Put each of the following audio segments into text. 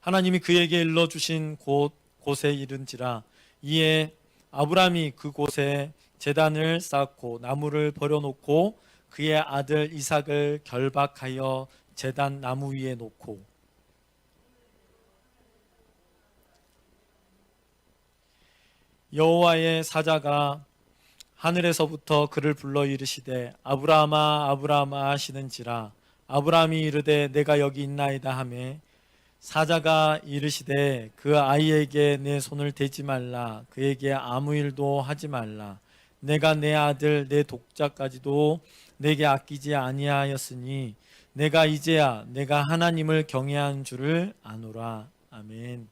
하나님이 그에게 일러주신 곳에 이른지라. 이에 아브라함이 그곳에 제단을 쌓고 나무를 버려놓고 그의 아들 이삭을 결박하여 제단 나무 위에 놓고 여호와의 사자가 하늘에서부터 그를 불러 이르시되 아브라함아 아브라함아 하시는지라. 아브라함이 이르되 내가 여기 있나이다 하매 사자가 이르시되 그 아이에게 내 손을 대지 말라. 그에게 아무 일도 하지 말라. 내가 내 아들 내 독자까지도 내게 아끼지 아니하였으니 내가 이제야 내가 하나님을 경외한 줄을 아노라. 아멘.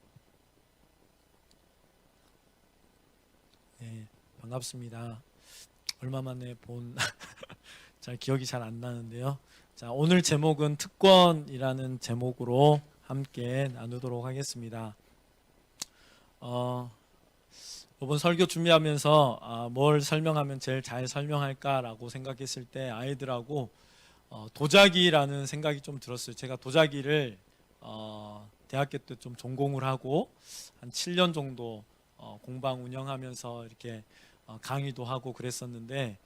네, 반갑습니다. 얼마 만에 잘 기억이 잘 안 나는데요. 자, 오늘 제목은 특권이라는 제목으로 함께 나누도록 하겠습니다. 이번 설교 준비하면서 뭘 설명하면 제일 잘 설명할까라고 생각했을 때 아이들하고 도자기라는 생각이 좀 들었어요. 제가 도자기를 대학교 때 좀 전공을 하고 한 7년 정도 공방 운영하면서 이렇게 강의도 하고 그랬었는데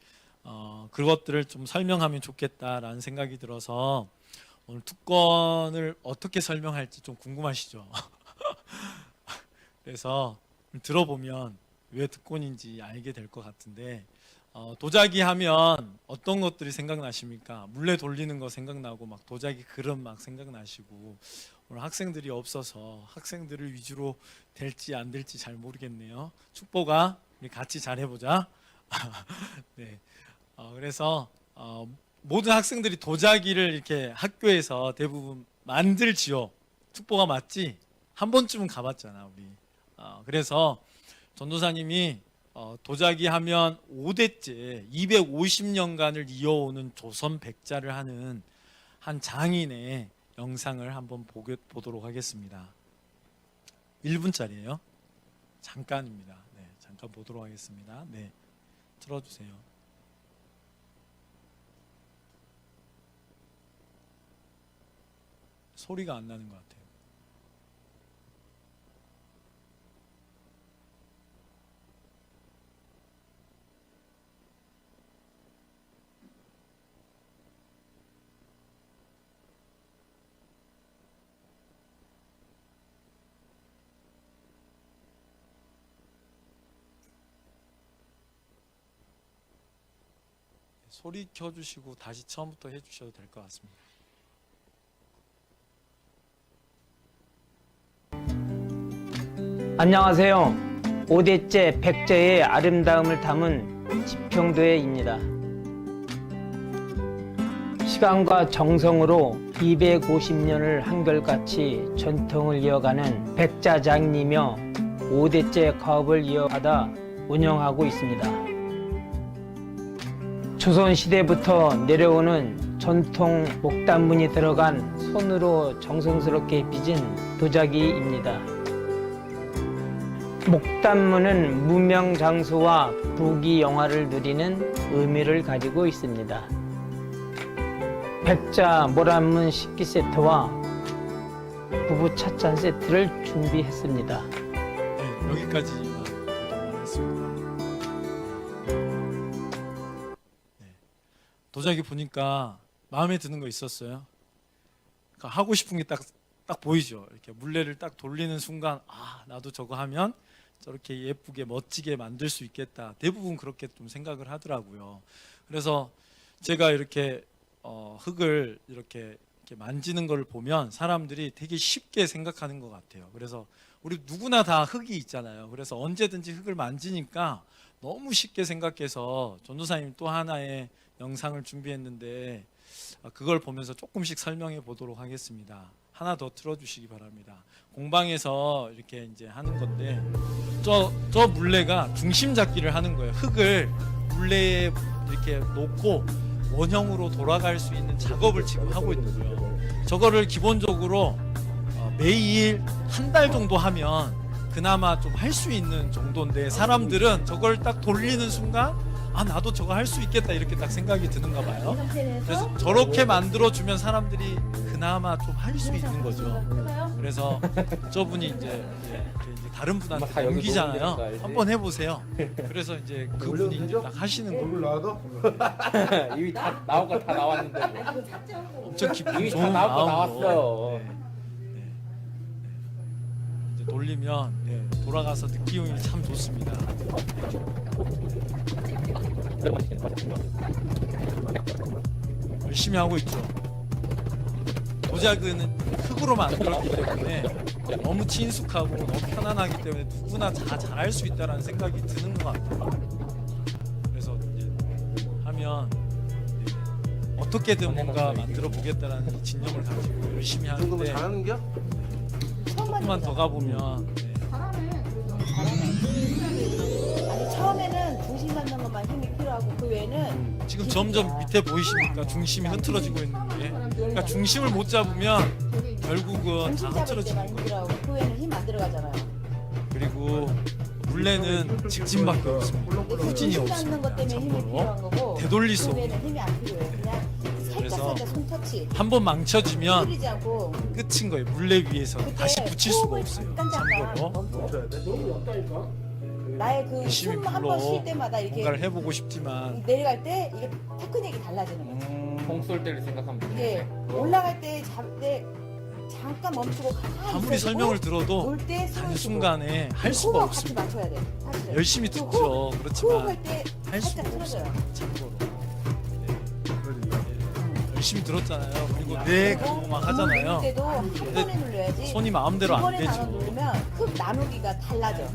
그것들을 좀 설명하면 좋겠다라는 생각이 들어서 오늘 특권을 어떻게 설명할지 좀 궁금하시죠? 그래서 들어보면 왜 특권인지 알게 될 것 같은데 도자기 하면 어떤 것들이 생각나십니까? 물레 돌리는 거 생각나고 막 도자기 그릇 막 생각나시고 오늘 학생들이 없어서 학생들을 위주로 될지 안 될지 잘 모르겠네요. 축복아 우리 같이 잘 해보자. 네. 그래서 모든 학생들이 도자기를 이렇게 학교에서 대부분 만들지요. 축복아 맞지? 한 번쯤은 가봤잖아 우리. 그래서 전도사님이 도자기 하면 5대째 250년간을 이어오는 조선 백자를 하는 한 장인의 영상을 한번 보도록 하겠습니다. 1분짜리예요. 잠깐입니다. 네, 잠깐 보도록 하겠습니다. 네, 틀어주세요. 소리가 안 나는 것 같아요. 소리 켜주시고 다시 처음부터 해주셔도 될 것 같습니다. 안녕하세요. 5대째 백제의 아름다움을 담은 지평도회입니다. 시간과 정성으로 250년을 한결같이 전통을 이어가는 백자장이며 5대째 가업을 이어가다 운영하고 있습니다. 조선시대부터 내려오는 전통 목단문이 들어간 손으로 정성스럽게 빚은 도자기입니다. 목단문은 무명장수와 부귀영화를 누리는 의미를 가지고 있습니다. 백자 모란문 식기 세트와 부부 찻잔 세트를 준비했습니다. 네, 여기까지만 보도록 하겠습니다. 도자기 보니까 마음에 드는 거 있었어요. 그러니까 하고 싶은 게 딱 보이죠. 이렇게 물레를 딱 돌리는 순간 나도 저거 하면 저렇게 예쁘게 멋지게 만들 수 있겠다. 대부분 그렇게 좀 생각을 하더라고요. 그래서 제가 이렇게 흙을 이렇게 만지는 걸 보면 사람들이 되게 쉽게 생각하는 것 같아요. 그래서 우리 누구나 다 흙이 있잖아요. 그래서 언제든지 흙을 만지니까 너무 쉽게 생각해서 전도사님 또 하나의 영상을 준비했는데 그걸 보면서 조금씩 설명해 보도록 하겠습니다. 하나 더 틀어주시기 바랍니다. 공방에서 이렇게 이제 하는 건데 저 물레가 중심 잡기를 하는 거예요. 흙을 물레에 이렇게 놓고 원형으로 돌아갈 수 있는 작업을 지금 하고 있는 거예요. 저거를 기본적으로 매일 한 달 정도 하면 그나마 좀 할 수 있는 정도인데 사람들은 저걸 딱 돌리는 순간 나도 저거 할 수 있겠다 이렇게 딱 생각이 드는가 봐요. 그래서 저렇게 만들어주면 사람들이 그나마 좀 할 수 있는 거죠. 그래서 저분이 이제 다른 다 분한테 여기 넘기잖아요. 녹음되는 거 알지? 한번 해보세요. 그래서 이제 그분이 이제 딱 하시는 거 얼굴 나와도? 이미 다 나온 거 다 나왔는데 뭐. 엄청 기분 이미 다 좋은 나온 거 마음으로 나왔어요. 이제 돌리면 돌아가서 느낌이 참 좋습니다. 열심히 하고 있죠. 도자기는 흙으로 만들었기 때문에 너무 친숙하고 너무 편안하기 때문에 누구나 다 잘할 수 있다는 생각이 드는 것 같아요. 그래서 이제 하면 어떻게든 뭔가 만들어 보겠다라는 이 진념을 가지고 열심히 이 정도면 하는데 잘하는겨? 조금만 더 가보면 잘하네. 그래도 잘하네. 아니 처음에는 중심 잡는 것만 힘이 필요하고 그 외에는 지금 점점 밑에 보이십니까? 중심이 흐트러지고 있는 게. 그러니까 중심을 못 잡으면 결국은 다 중심 잡을 때만 흐트러지는 힘 거예요. 필요하고 그 외에는 힘 안 들어가잖아요. 그리고 물레는 직진밖에 없습니다. 후진이 중심 잡는 것 없습니다. 때문에 힘이 참고로 필요한 거고 되돌릴 수 그 없는. 외에는 힘이 안 필요해요. 그냥 그래서 살짝 손 터치. 한 번 망쳐지면 흘리지 않고 끝인 거예요. 물레 위에서 그때 다시 붙일 수가 호흡을 없어요. 잠깐 참고로 멈춰. 멈춰야 돼? 나의 그 열심히 숨 한 불러 번 쉴 때마다 이렇게 뭔가를 해보고 싶지만 내려갈 때 이게 테크닉이 달라지는 거예요. 공쏠 때를 생각하면 돼. 이게 올라갈 때 잡을 때 잠깐 멈추고 가만히 아무리 있어주고 설명을 들어도 놀때 단순간에 할 수가 호흡 같이 없습니다. 맞춰야 돼. 사실은. 열심히 그 듣죠. 그렇지만 호흡할 때 할 수가 살짝 없어요. 틀어져요. 참고로 열심히 들었잖아요. 그리고 네 그거 막 하잖아요. 누를 때도 한 번에 눌러야지. 손이 마음대로 두 안 번에 나눠 되죠. 누르면 흙 나누기가 달라져.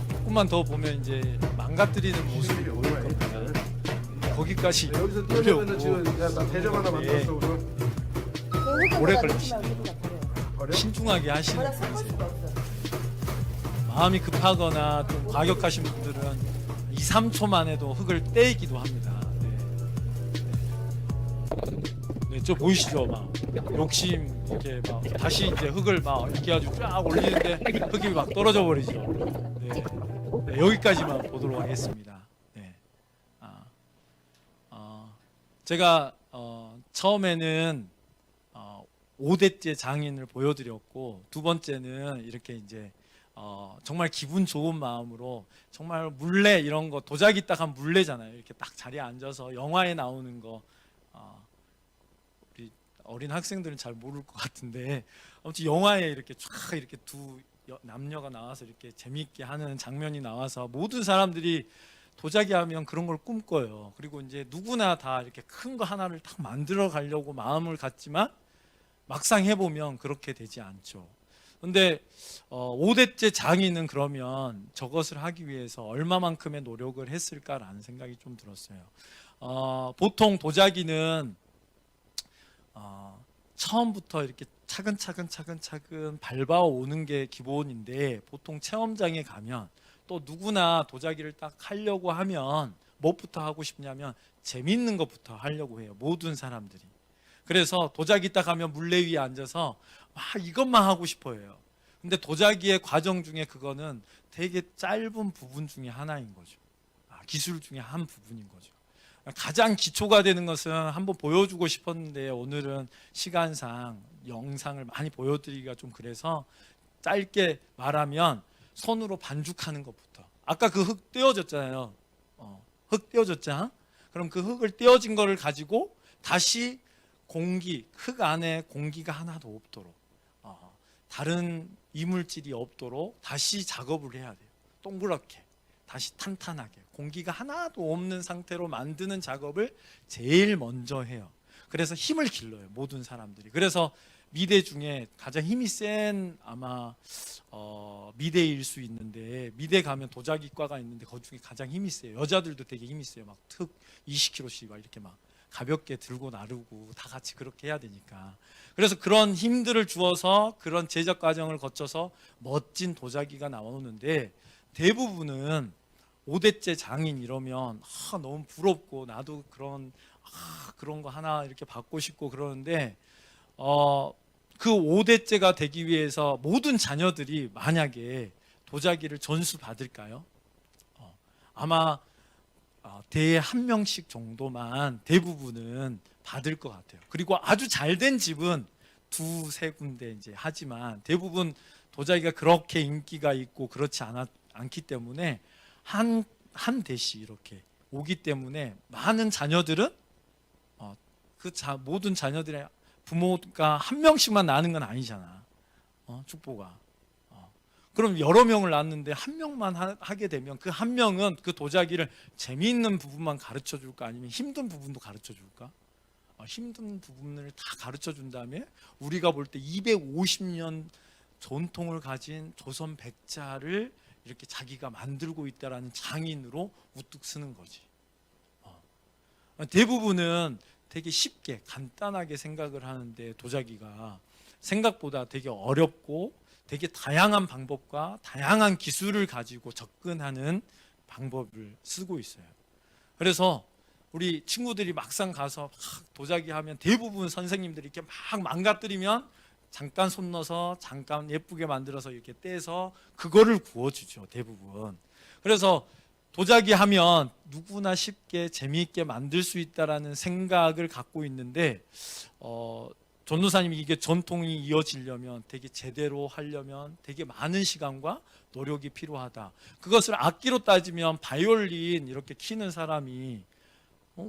조금만 더 보면 이제 망가뜨리는 모습이 보일 겁니다. 거기까지 여기서 뛰어내면 어려웠고 지금 나 대접 하나 만들었어 오늘. 그 흙을 오래 갖다 걸리시네요. 놓치면 흙이 다 버려요. 버려? 신중하게 버려 하시는 섞을 분이세요. 수가 없어. 마음이 급하거나 좀 과격하신 분들은 2, 3초만 해도 흙을 떼기도 합니다. 네, 저 보이시죠? 막 욕심 이렇게 막 다시 이제 흙을 막 이렇게 아주 쫙 올리는데 흙이 막 떨어져 버리죠. 네. 네, 여기까지만 보도록 하겠습니다. 네. 제가 처음에는 5대째 장인을 보여드렸고 두 번째는 이렇게 이제 정말 기분 좋은 마음으로 정말 물레 이런 거 도자기 딱 한 물레잖아요. 이렇게 딱 자리에 앉아서 영화에 나오는 거 우리 어린 학생들은 잘 모를 것 같은데 아무튼 영화에 이렇게 쫙 이렇게 두 남녀가 나와서 이렇게 재미있게 하는 장면이 나와서 모든 사람들이 도자기 하면 그런 걸 꿈꿔요. 그리고 이제 누구나 다 이렇게 큰 거 하나를 딱 만들어 가려고 마음을 갖지만 막상 해보면 그렇게 되지 않죠. 근데 5대째 장인은 그러면 저것을 하기 위해서 얼마만큼의 노력을 했을까라는 생각이 좀 들었어요. 보통 도자기는 처음부터 이렇게 차근차근 밟아오는 게 기본인데 보통 체험장에 가면 또 누구나 도자기를 딱 하려고 하면 무엇부터 하고 싶냐면 재밌는 것부터 하려고 해요. 모든 사람들이. 그래서 도자기 딱 하면 물레 위에 앉아서 막 이것만 하고 싶어요. 근데 도자기의 과정 중에 그거는 되게 짧은 부분 중에 하나인 거죠. 기술 중에 한 부분인 거죠. 가장 기초가 되는 것은 한번 보여주고 싶었는데 오늘은 시간상 영상을 많이 보여드리기가 좀 그래서 짧게 말하면 손으로 반죽하는 것부터. 아까 그 흙 떼어졌잖아요. 흙 떼어졌잖아. 그럼 그 흙을 떼어진 거를 가지고 다시 흙 안에 공기가 하나도 없도록 다른 이물질이 없도록 다시 작업을 해야 돼요. 동그랗게 다시 탄탄하게 공기가 하나도 없는 상태로 만드는 작업을 제일 먼저 해요. 그래서 힘을 길러요. 모든 사람들이. 그래서 미대 중에 가장 힘이 센 아마 미대일 수 있는데 미대 가면 도자기과가 있는데 그 중에 가장 힘이 세요. 여자들도 되게 힘이 세요. 막 흙 20kg씩 막 이렇게 막 가볍게 들고 나르고 다 같이 그렇게 해야 되니까. 그래서 그런 힘들을 주어서 그런 제작 과정을 거쳐서 멋진 도자기가 나오는데 대부분은 5대째 장인 이러면 너무 부럽고 나도 그런 거 하나 이렇게 받고 싶고 그러는데 그 5대째가 되기 위해서 모든 자녀들이 만약에 도자기를 전수 받을까요? 아마 대에 한 명씩 정도만 대부분은 받을 것 같아요. 그리고 아주 잘 된 집은 두세 군데 이제 하지만 대부분 도자기가 그렇게 인기가 있고 그렇지 않기 때문에 한 대씩 이렇게 오기 때문에 많은 자녀들은 모든 자녀들의 부모가 한 명씩만 낳는 건 아니잖아. 축보가. 그럼 여러 명을 낳았는데 한 명만 하게 되면 그 한 명은 그 도자기를 재미있는 부분만 가르쳐 줄까 아니면 힘든 부분도 가르쳐 줄까? 힘든 부분을 다 가르쳐 준 다음에 우리가 볼 때 250년 전통을 가진 조선 백자를 이렇게 자기가 만들고 있다라는 장인으로 우뚝 쓰는 거지. 대부분은 되게 쉽게 간단하게 생각을 하는데 도자기가 생각보다 되게 어렵고 되게 다양한 방법과 다양한 기술을 가지고 접근하는 방법을 쓰고 있어요. 그래서 우리 친구들이 막상 가서 막 도자기 하면 대부분 선생님들이 이렇게 막 망가뜨리면 잠깐 손 넣어서 잠깐 예쁘게 만들어서 이렇게 떼서 그거를 구워주죠, 대부분. 그래서 도자기 하면 누구나 쉽게 재미있게 만들 수 있다라는 생각을 갖고 있는데 전도사님이 이게 전통이 이어지려면 되게 제대로 하려면 되게 많은 시간과 노력이 필요하다. 그것을 악기로 따지면 바이올린 이렇게 키는 사람이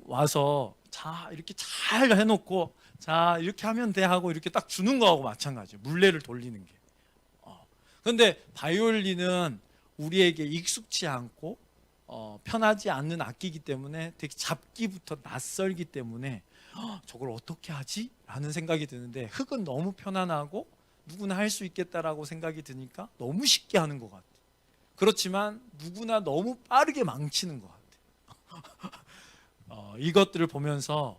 와서 자 이렇게 잘 해놓고 자 이렇게 하면 돼 하고 이렇게 딱 주는 거하고 마찬가지예요. 물레를 돌리는 게. 그런데 바이올린은 우리에게 익숙치 않고 편하지 않는 악기이기 때문에 되게 잡기부터 낯설기 때문에 저걸 어떻게 하지? 라는 생각이 드는데 흙은 너무 편안하고 누구나 할 수 있겠다라고 생각이 드니까 너무 쉽게 하는 것 같아요. 그렇지만 누구나 너무 빠르게 망치는 것 같아요. 이것들을 보면서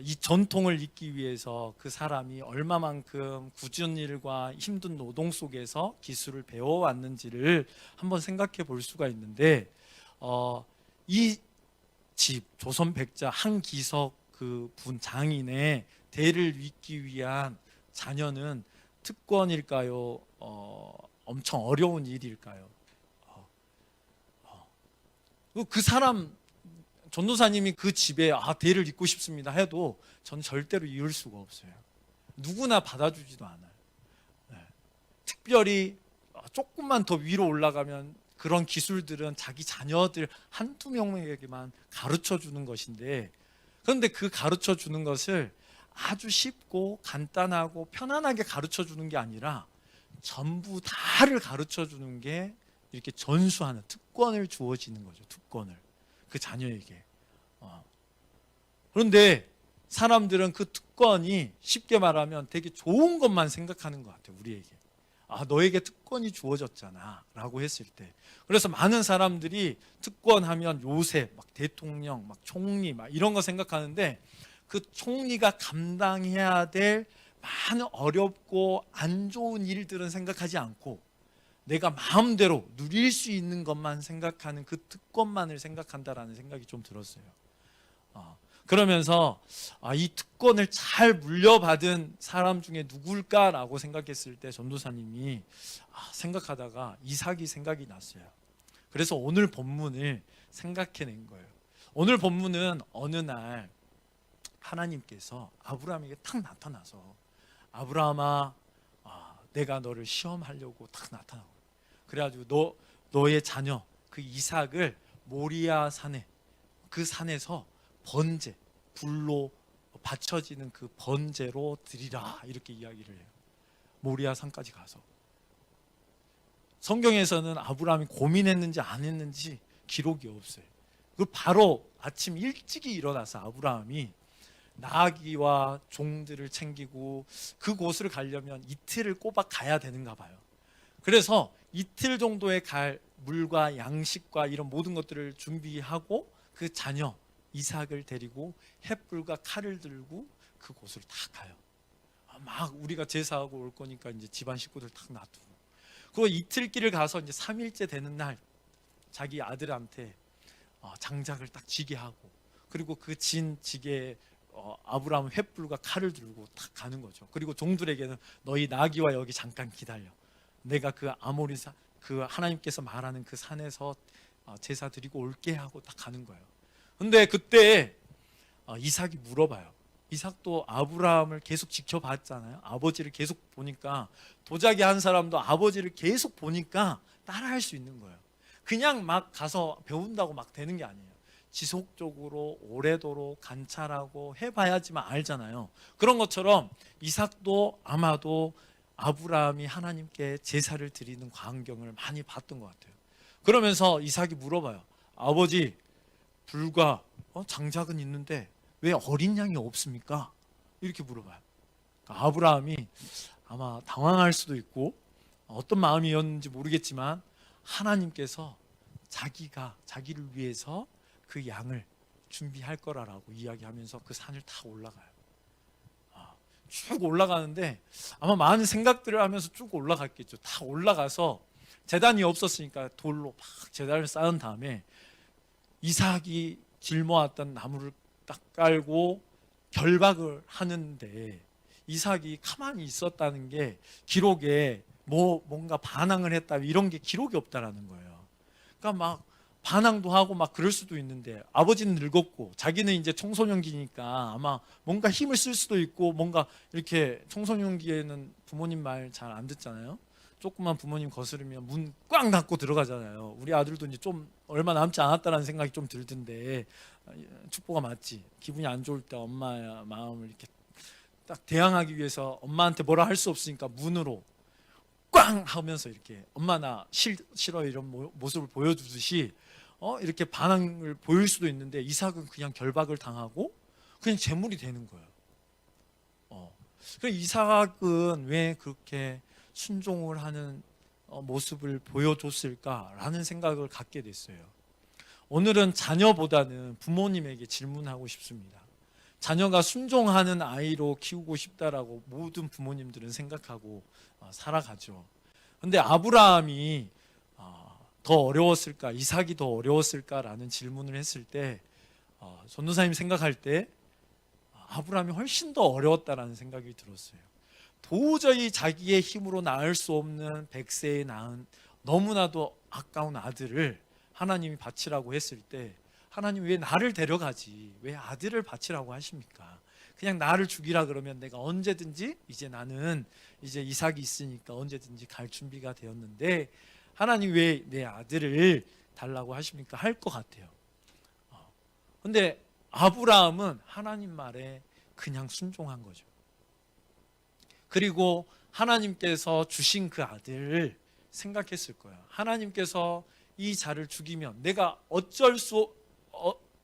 이 전통을 잇기 위해서 그 사람이 얼마만큼 굳은 일과 힘든 노동 속에서 기술을 배워왔는지를 한번 생각해 볼 수가 있는데 이 집 조선 백자 한기석 그 분 장인의 대를 잇기 위한 자녀는 특권일까요? 엄청 어려운 일일까요? 그 사람 전도사님이 그 집에 대를 잇고 싶습니다 해도 전 절대로 이룰 수가 없어요. 누구나 받아주지도 않아요. 특별히 조금만 더 위로 올라가면 그런 기술들은 자기 자녀들 한두 명에게만 가르쳐 주는 것인데 그런데 그 가르쳐 주는 것을 아주 쉽고 간단하고 편안하게 가르쳐 주는 게 아니라 전부 다를 가르쳐 주는 게 이렇게 전수하는 특권을 주어지는 거죠. 특권을 그 자녀에게. 그런데 사람들은 그 특권이 쉽게 말하면 되게 좋은 것만 생각하는 것 같아요. 우리에게. 너에게 특권이 주어졌잖아 라고 했을 때 그래서 많은 사람들이 특권하면 요새 막 대통령, 막 총리 막 이런 거 생각하는데 그 총리가 감당해야 될 많은 어렵고 안 좋은 일들은 생각하지 않고 내가 마음대로 누릴 수 있는 것만 생각하는 그 특권만을 생각한다라는 생각이 좀 들었어요. 그러면서 이 특권을 잘 물려받은 사람 중에 누굴까라고 생각했을 때 전도사님이 생각하다가 이삭이 생각이 났어요. 그래서 오늘 본문을 생각해낸 거예요. 오늘 본문은 어느 날 하나님께서 아브라함에게 탁 나타나서 아브라함아 내가 너를 시험하려고 탁 나타나고 그래가지고 너의 자녀 그 이삭을 모리아 산에 그 산에서 번제 불로 바쳐지는 그 번제로 드리라 이렇게 이야기를 해요. 모리아 산까지 가서 성경에서는 아브라함이 고민했는지 안 했는지 기록이 없어요. 그 바로 아침 일찍이 일어나서 아브라함이 나귀와 종들을 챙기고 그곳을 가려면 이틀을 꼬박 가야 되는가 봐요. 그래서 이틀 정도에 갈 물과 양식과 이런 모든 것들을 준비하고 그 자녀 이삭을 데리고 횃불과 칼을 들고 그곳을 다 가요. 막 우리가 제사하고 올 거니까 이제 집안 식구들 딱 놔두고 그 이틀 길을 가서 이제 3일째 되는 날 자기 아들한테 장작을 딱 쥐게 하고 그리고 그 진 지게에 아브라함은 횃불과 칼을 들고 딱 가는 거죠. 그리고 종들에게는 너희 나귀와 여기 잠깐 기다려. 내가 그 아모리산 그 하나님께서 말하는 그 산에서 제사 드리고 올게 하고 딱 가는 거예요. 근데 그때 이삭이 물어봐요. 이삭도 아브라함을 계속 지켜봤잖아요. 아버지를 계속 보니까 도자기 한 사람도 아버지를 계속 보니까 따라할 수 있는 거예요. 그냥 막 가서 배운다고 막 되는 게 아니에요. 지속적으로 오래도록 관찰하고 해봐야지만 알잖아요. 그런 것처럼 이삭도 아마도 아브라함이 하나님께 제사를 드리는 광경을 많이 봤던 것 같아요. 그러면서 이삭이 물어봐요. 아버지, 불과 장작은 있는데 왜 어린 양이 없습니까? 이렇게 물어봐요. 그러니까 아브라함이 아마 당황할 수도 있고 어떤 마음이었는지 모르겠지만 하나님께서 자기를 위해서 그 양을 준비할 거라고 이야기하면서 그 산을 다 올라가요. 쭉 올라가는데 아마 많은 생각들을 하면서 쭉 올라갔겠죠. 다 올라가서 제단이 없었으니까 돌로 막 제단을 쌓은 다음에 이삭이 짊어왔던 나무를 딱 깔고 결박을 하는데 이삭이 가만히 있었다는 게 기록에 뭔가 반항을 했다 이런 게 기록이 없다라는 거예요. 그러니까 막 반항도 하고 막 그럴 수도 있는데 아버지는 늙었고 자기는 이제 청소년기니까 아마 뭔가 힘을 쓸 수도 있고 뭔가 이렇게 청소년기에는 부모님 말 잘 안 듣잖아요. 조금만 부모님 거스르면 문 꽉 닫고 들어가잖아요. 우리 아들도 이제 좀 얼마 남지 않았다라는 생각이 좀 들던데 축보가 맞지. 기분이 안 좋을 때 엄마의 마음을 이렇게 딱 대항하기 위해서 엄마한테 뭐라 할 수 없으니까 문으로 꽝 하면서 이렇게 엄마 나 싫어 이런 모습을 보여주듯이 이렇게 반항을 보일 수도 있는데 이삭은 그냥 결박을 당하고 그냥 제물이 되는 거예요. 그래서 이삭은 왜 그렇게 순종을 하는 모습을 보여줬을까라는 생각을 갖게 됐어요. 오늘은 자녀보다는 부모님에게 질문하고 싶습니다. 자녀가 순종하는 아이로 키우고 싶다라고 모든 부모님들은 생각하고 살아가죠. 근데 아브라함이 더 어려웠을까, 이삭이 더 어려웠을까라는 질문을 했을 때 전도사님 생각할 때 아브라함이 훨씬 더 어려웠다라는 생각이 들었어요. 도저히 자기의 힘으로 낳을 수 없는 100세에 낳은 너무나도 아까운 아들을 하나님이 바치라고 했을 때 하나님 왜 나를 데려가지 왜 아들을 바치라고 하십니까? 그냥 나를 죽이라 그러면 내가 언제든지 이제 이삭이 있으니까 언제든지 갈 준비가 되었는데 하나님 왜 내 아들을 달라고 하십니까? 할 것 같아요. 근데 아브라함은 하나님 말에 그냥 순종한 거죠. 그리고 하나님께서 주신 그 아들을 생각했을 거예요. 하나님께서 이 자를 죽이면 내가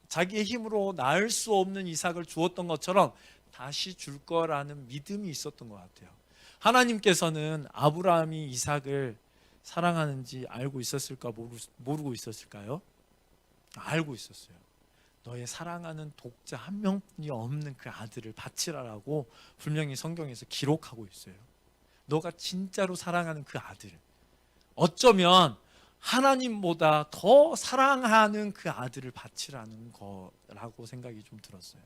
자기의 힘으로 낳을 수 없는 이삭을 주었던 것처럼 다시 줄 거라는 믿음이 있었던 것 같아요. 하나님께서는 아브라함이 이삭을 사랑하는지 알고 있었을까 모르고 있었을까요? 알고 있었어요. 너의 사랑하는 독자 한 명뿐이 없는 그 아들을 바치라라고 분명히 성경에서 기록하고 있어요. 너가 진짜로 사랑하는 그 아들, 어쩌면 하나님보다 더 사랑하는 그 아들을 바치라는 거라고 생각이 좀 들었어요.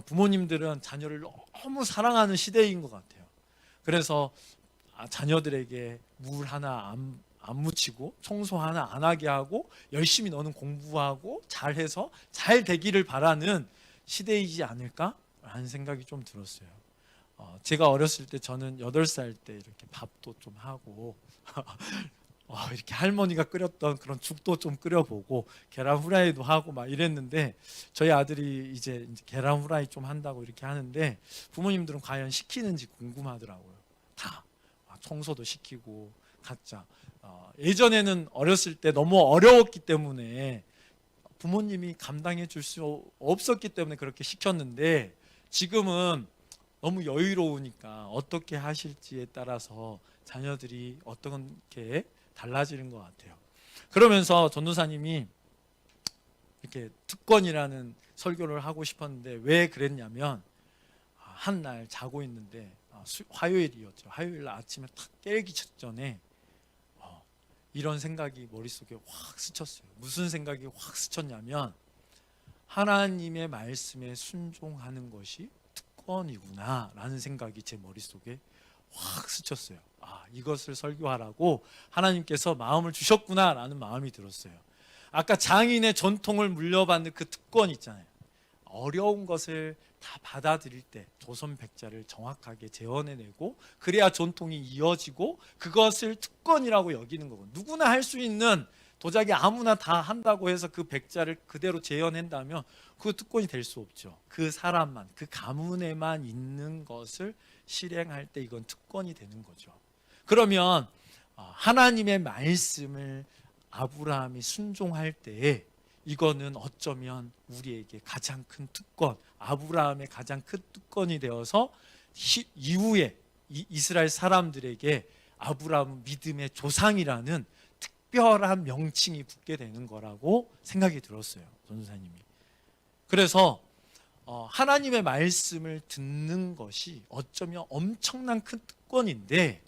부모님들은 자녀를 너무 사랑하는 시대인 것 같아요. 그래서 자녀들에게 물 하나 안 묻히고 청소 하나 안 하게 하고 열심히 너는 공부하고 잘해서 잘 되기를 바라는 시대이지 않을까라는 생각이 좀 들었어요. 제가 어렸을 때 저는 8살 때 이렇게 밥도 좀 하고 이렇게 할머니가 끓였던 그런 죽도 좀 끓여보고 계란 후라이도 하고 막 이랬는데 저희 아들이 이제 계란 후라이 좀 한다고 이렇게 하는데 부모님들은 과연 시키는지 궁금하더라고요. 다 청소도 시키고 각자 예전에는 어렸을 때 너무 어려웠기 때문에 부모님이 감당해 줄 수 없었기 때문에 그렇게 시켰는데 지금은 너무 여유로우니까 어떻게 하실지에 따라서 자녀들이 어떻게 달라지는 것 같아요. 그러면서 전도사님이 이렇게 특권이라는 설교를 하고 싶었는데 왜 그랬냐면 한 날 자고 있는데 화요일이었죠. 화요일 아침에 탁 깨기 전에 이런 생각이 머릿속에 확 스쳤어요. 무슨 생각이 확 스쳤냐면 하나님의 말씀에 순종하는 것이 특권이구나 라는 생각이 제 머릿속에 확 스쳤어요. 이것을 설교하라고 하나님께서 마음을 주셨구나 라는 마음이 들었어요. 아까 장인의 전통을 물려받는 그 특권 있잖아요. 어려운 것을 다 받아들일 때 조선 백자를 정확하게 재현해내고 그래야 전통이 이어지고 그것을 특권이라고 여기는 거고, 누구나 할 수 있는 도자기 아무나 다 한다고 해서 그 백자를 그대로 재현한다면 그 특권이 될 수 없죠. 그 사람만, 그 가문에만 있는 것을 실행할 때 이건 특권이 되는 거죠. 그러면 하나님의 말씀을 아브라함이 순종할 때에 이거는 어쩌면 우리에게 가장 큰 특권, 아브라함의 가장 큰 특권이 되어서 이후에 이스라엘 사람들에게 아브라함은 믿음의 조상이라는 특별한 명칭이 붙게 되는 거라고 생각이 들었어요, 전도사님이. 그래서 하나님의 말씀을 듣는 것이 어쩌면 엄청난 큰 특권인데,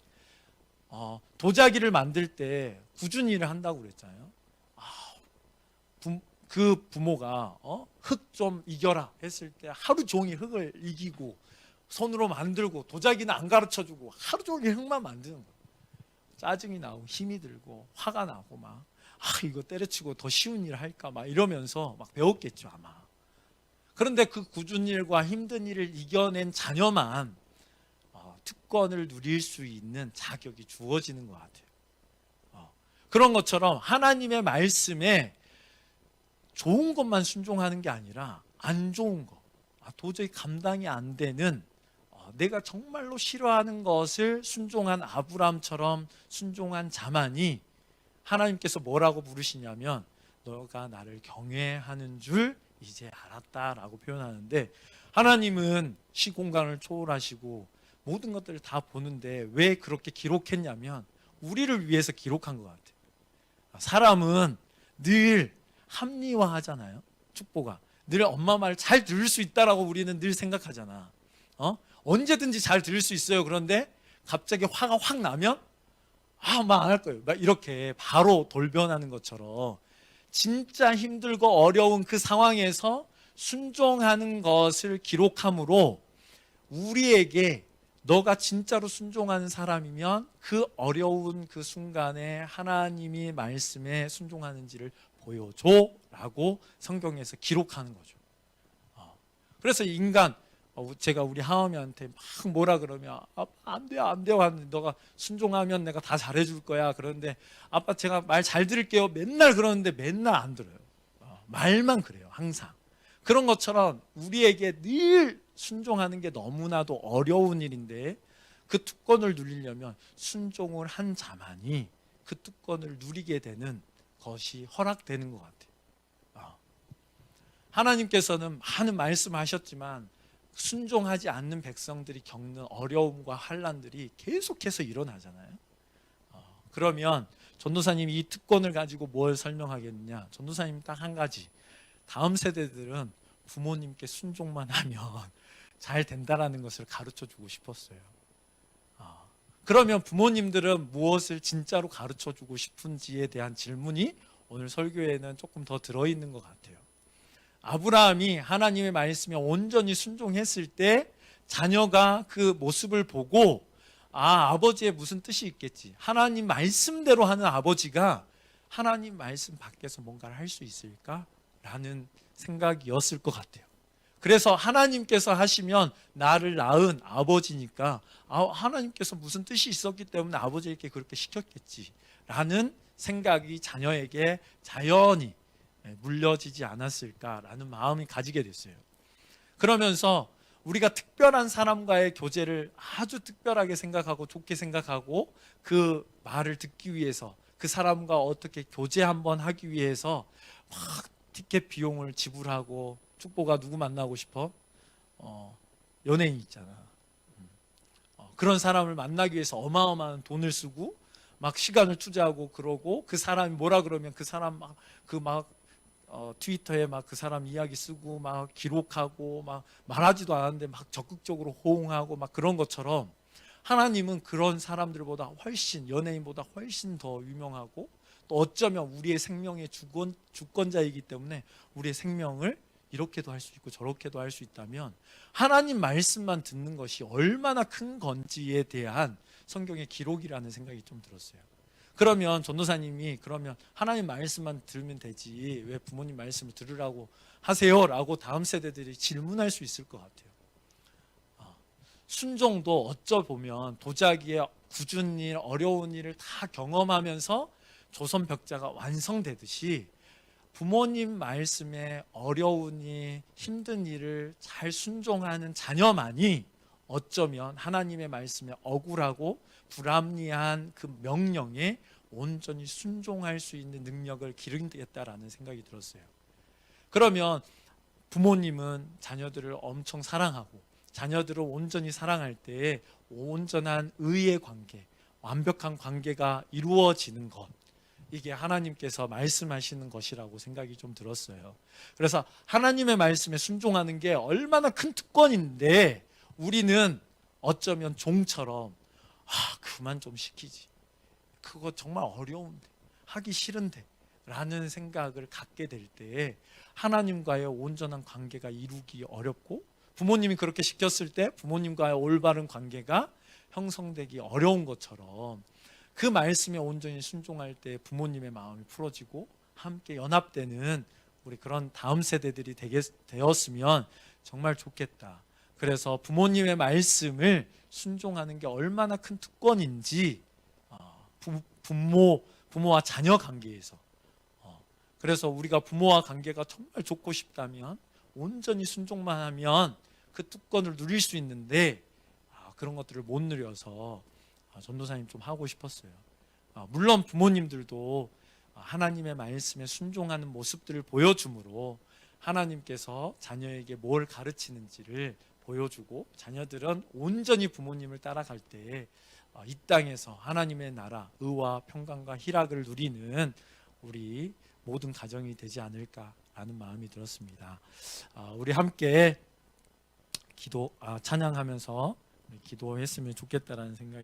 도자기를 만들 때 꾸준히를 한다고 그랬잖아요. 그 부모가 흙 좀 이겨라 했을 때 하루 종일 흙을 이기고 손으로 만들고, 도자기는 안 가르쳐주고 하루 종일 흙만 만드는 거예요. 짜증이 나고 힘이 들고 화가 나고 막 이거 때려치고 더 쉬운 일을 할까 막 이러면서 막 배웠겠죠 아마. 그런데 그 굳은 일과 힘든 일을 이겨낸 자녀만 특권을 누릴 수 있는 자격이 주어지는 것 같아요. 그런 것처럼 하나님의 말씀에 좋은 것만 순종하는 게 아니라 안 좋은 거, 도저히 감당이 안 되는, 내가 정말로 싫어하는 것을 순종한 아브라함처럼 순종한 자만이 하나님께서 뭐라고 부르시냐면 너가 나를 경외하는 줄 이제 알았다라고 표현하는데, 하나님은 시공간을 초월하시고 모든 것들을 다 보는데 왜 그렇게 기록했냐면 우리를 위해서 기록한 것 같아요. 사람은 늘 합리화하잖아요. 축복아, 늘 엄마 말 잘 들을 수 있다라고 우리는 늘 생각하잖아. 언제든지 잘 들을 수 있어요. 그런데 갑자기 화가 확 나면 말 안 할 거예요. 막 이렇게 바로 돌변하는 것처럼 진짜 힘들고 어려운 그 상황에서 순종하는 것을 기록함으로 우리에게 너가 진짜로 순종하는 사람이면 그 어려운 그 순간에 하나님이 말씀에 순종하는지를 보여줘 라고 성경에서 기록하는 거죠. 그래서 인간, 제가 우리 하음이한테 막 뭐라 그러면 안 돼요 안 돼요 하는데, 너가 순종하면 내가 다 잘해줄 거야. 그런데 아빠 제가 말 잘 들을게요 맨날 그러는데 맨날 안 들어요. 말만 그래요 항상. 그런 것처럼 우리에게 늘 순종하는 게 너무나도 어려운 일인데 그 특권을 누리려면 순종을 한 자만이 그 특권을 누리게 되는 것이 허락되는 것 같아요. 하나님께서는 많은 말씀하셨지만 순종하지 않는 백성들이 겪는 어려움과 환난들이 계속해서 일어나잖아요. 그러면 전도사님이 이 특권을 가지고 뭘 설명하겠느냐? 전도사님 딱 한 가지, 다음 세대들은 부모님께 순종만 하면 잘 된다라는 것을 가르쳐 주고 싶었어요. 그러면 부모님들은 무엇을 진짜로 가르쳐 주고 싶은지에 대한 질문이 오늘 설교에는 조금 더 들어있는 것 같아요. 아브라함이 하나님의 말씀에 온전히 순종했을 때 자녀가 그 모습을 보고 아버지의 무슨 뜻이 있겠지, 하나님 말씀대로 하는 아버지가 하나님 말씀 밖에서 뭔가를 할 수 있을까? 라는 생각이었을 것 같아요. 그래서 하나님께서 하시면 나를 낳은 아버지니까 하나님께서 무슨 뜻이 있었기 때문에 아버지에게 그렇게 시켰겠지 라는 생각이 자녀에게 자연히 물려지지 않았을까라는 마음이 가지게 됐어요. 그러면서 우리가 특별한 사람과의 교제를 아주 특별하게 생각하고 좋게 생각하고 그 말을 듣기 위해서 그 사람과 어떻게 교제 한번 하기 위해서 막 티켓 비용을 지불하고, 축보가 누구 만나고 싶어? 연예인 있잖아. 그런 사람을 만나기 위해서 어마어마한 돈을 쓰고 막 시간을 투자하고 그러고, 그 사람이 뭐라 그러면 그 사람 트위터에 막 그 사람 이야기 쓰고 막 기록하고 막 말하지도 않았는데 막 적극적으로 호응하고 막 그런 것처럼 하나님은 그런 사람들보다 훨씬, 연예인보다 훨씬 더 유명하고 또 어쩌면 우리의 생명의 주권자이기 때문에 우리의 생명을 이렇게도 할 수 있고 저렇게도 할 수 있다면 하나님 말씀만 듣는 것이 얼마나 큰 건지에 대한 성경의 기록이라는 생각이 좀 들었어요. 그러면 전도사님이 그러면 하나님 말씀만 들으면 되지 왜 부모님 말씀을 들으라고 하세요라고 다음 세대들이 질문할 수 있을 것 같아요. 순종도 어쩌 보면 도자기의 굳은 일, 어려운 일을 다 경험하면서 조선 벽자가 완성되듯이 부모님 말씀에 어려운 일, 힘든 일을 잘 순종하는 자녀만이 어쩌면 하나님의 말씀에 억울하고 불합리한 그 명령에 온전히 순종할 수 있는 능력을 기르겠다라는 생각이 들었어요. 그러면 부모님은 자녀들을 엄청 사랑하고 자녀들을 온전히 사랑할 때 온전한 의의 관계, 완벽한 관계가 이루어지는 것, 이게 하나님께서 말씀하시는 것이라고 생각이 좀 들었어요. 그래서 하나님의 말씀에 순종하는 게 얼마나 큰 특권인데 우리는 어쩌면 종처럼 그만 좀 시키지, 그거 정말 어려운데 하기 싫은데 라는 생각을 갖게 될 때 하나님과의 온전한 관계가 이루기 어렵고 부모님이 그렇게 시켰을 때 부모님과의 올바른 관계가 형성되기 어려운 것처럼 그 말씀에 온전히 순종할 때 부모님의 마음이 풀어지고 함께 연합되는 우리 그런 다음 세대들이 되었으면 정말 좋겠다. 그래서 부모님의 말씀을 순종하는 게 얼마나 큰 특권인지 부모와 자녀 관계에서 그래서 우리가 부모와 관계가 정말 좋고 싶다면 온전히 순종만 하면 그 특권을 누릴 수 있는데 그런 것들을 못 누려서 전도사님 좀 하고 싶었어요. 물론 부모님들도 하나님의 말씀에 순종하는 모습들을 보여주므로 하나님께서 자녀에게 뭘 가르치는지를 보여주고 자녀들은 온전히 부모님을 따라갈 때 이 땅에서 하나님의 나라, 의와 평강과 희락을 누리는 우리 모든 가정이 되지 않을까라는 마음이 들었습니다. 우리 함께 찬양하면서 기도했으면 좋겠다라는 생각이